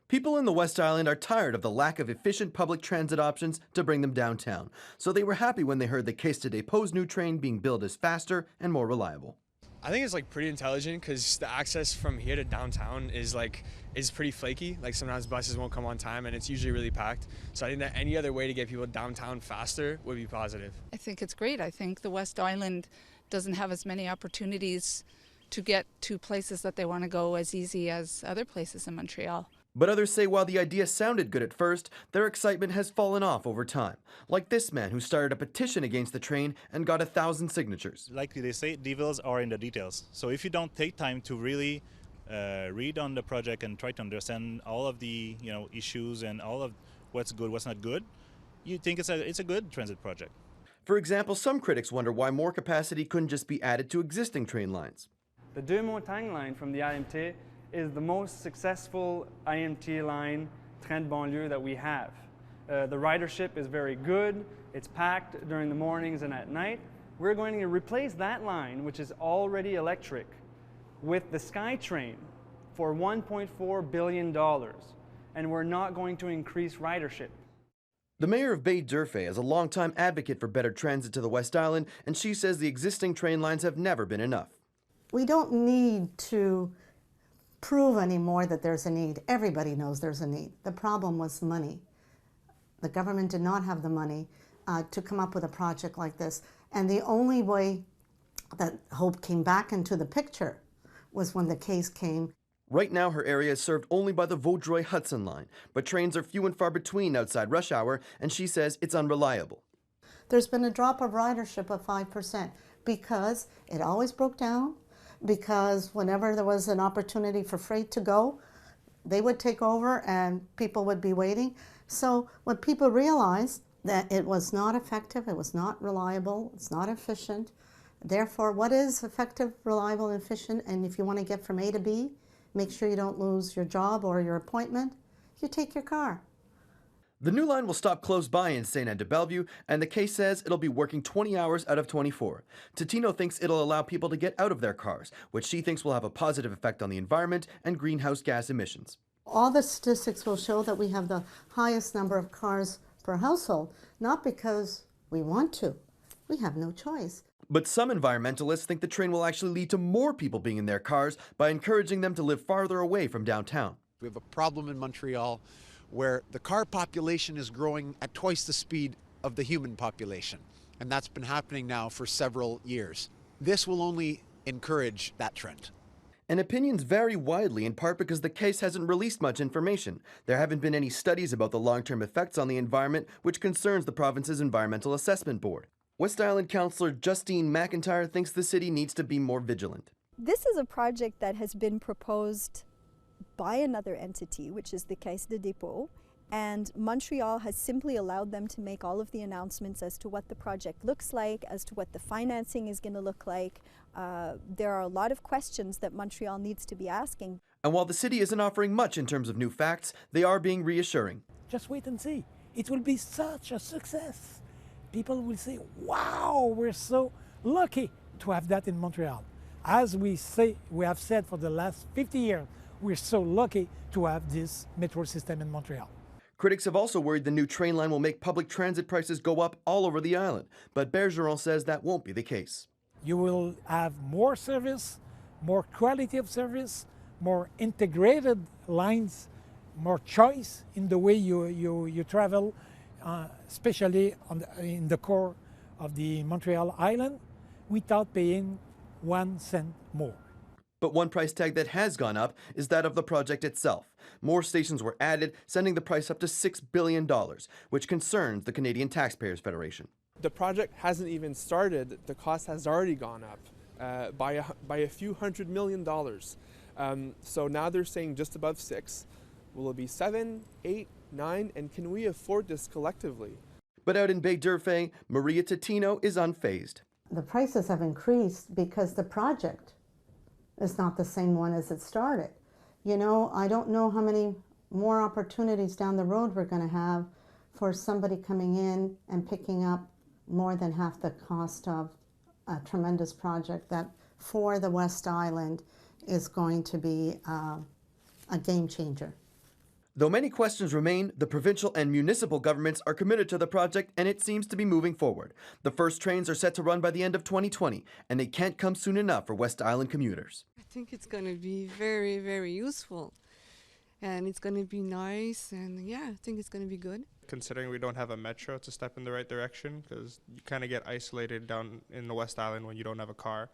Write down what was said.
People in the West Island are tired of the lack of efficient public transit options to bring them downtown, so they were happy when they heard the Caisse de Depot's new train being billed as faster and more reliable. I think it's pretty intelligent because the access from here to downtown is pretty flaky. Sometimes buses won't come on time and it's usually really packed. So I think that any other way to get people downtown faster would be positive. I think it's great. I think the West Island doesn't have as many opportunities to get to places that they want to go as easy as other places in Montreal. But others say while the idea sounded good at first, their excitement has fallen off over time. Like this man who started a petition against the train and got 1,000 signatures. Like they say, devils are in the details. So if you don't take time to really read on the project and try to understand all of the issues and all of what's good, what's not good, you think it's a good transit project. For example, some critics wonder why more capacity couldn't just be added to existing train lines. The Deux Montagnes line from the RMT is the most successful IMT line, train de banlieue, that we have. The ridership is very good. It's packed during the mornings and at night. We're going to replace that line, which is already electric, with the SkyTrain for $1.4 billion, and we're not going to increase ridership. The mayor of Baie d'Urfé is a longtime advocate for better transit to the West Island, and she says the existing train lines have never been enough. We don't need to prove anymore that there's a need. Everybody knows there's a need. The problem was money. The government did not have the money to come up with a project like this. And the only way that hope came back into the picture was when the case came. Right now, her area is served only by the Vaudreuil-Hudson line, but trains are few and far between outside rush hour, and she says it's unreliable. There's been a drop of ridership of 5% because it always broke down, because whenever there was an opportunity for freight to go, they would take over and people would be waiting. So when people realized that it was not effective, it was not reliable, it's not efficient, therefore what is effective, reliable, and efficient, and if you want to get from A to B, make sure you don't lose your job or your appointment, you take your car. The new line will stop close by in Saint-Anne-de-Bellevue, and the case says it'll be working 20 hours out of 24. Totino thinks it'll allow people to get out of their cars, which she thinks will have a positive effect on the environment and greenhouse gas emissions. All the statistics will show that we have the highest number of cars per household, not because we want to. We have no choice. But some environmentalists think the train will actually lead to more people being in their cars by encouraging them to live farther away from downtown. We have a problem in Montreal where the car population is growing at twice the speed of the human population. And that's been happening now for several years. This will only encourage that trend. And opinions vary widely, in part because the case hasn't released much information. There haven't been any studies about the long-term effects on the environment, which concerns the province's Environmental Assessment Board. West Island Councillor Justine McIntyre thinks the city needs to be more vigilant. This is a project that has been proposed by another entity, which is the Caisse de Depot, and Montreal has simply allowed them to make all of the announcements as to what the project looks like, as to what the financing is going to look like. There are a lot of questions that Montreal needs to be asking. And while the city isn't offering much in terms of new facts, they are being reassuring. Just wait and see. It will be such a success. People will say, wow, we're so lucky to have that in Montreal. As we have said for the last 50 years, we're so lucky to have this metro system in Montreal. Critics have also worried the new train line will make public transit prices go up all over the island, but Bergeron says that won't be the case. You will have more service, more quality of service, more integrated lines, more choice in the way you travel, especially in the core of the Montreal island, without paying 1 cent more. But one price tag that has gone up is that of the project itself. More stations were added, sending the price up to $6 billion, which concerns the Canadian Taxpayers Federation. The project hasn't even started. The cost has already gone up by a few $100 million. So now they're saying just above 6. Will it be 7, 8, 9, and can we afford this collectively? But out in Baie d'Urfé, Maria Totino is unfazed. The prices have increased because the project is not the same one as it started. You know, I don't know how many more opportunities down the road we're going to have for somebody coming in and picking up more than half the cost of a tremendous project that for the West Island is going to be a game changer. Though many questions remain, the provincial and municipal governments are committed to the project and it seems to be moving forward. The first trains are set to run by the end of 2020 and they can't come soon enough for West Island commuters. I think it's going to be very, very useful and it's going to be nice and yeah, I think it's going to be good. Considering we don't have a metro, it's a step in the right direction because you kind of get isolated down in the West Island when you don't have a car.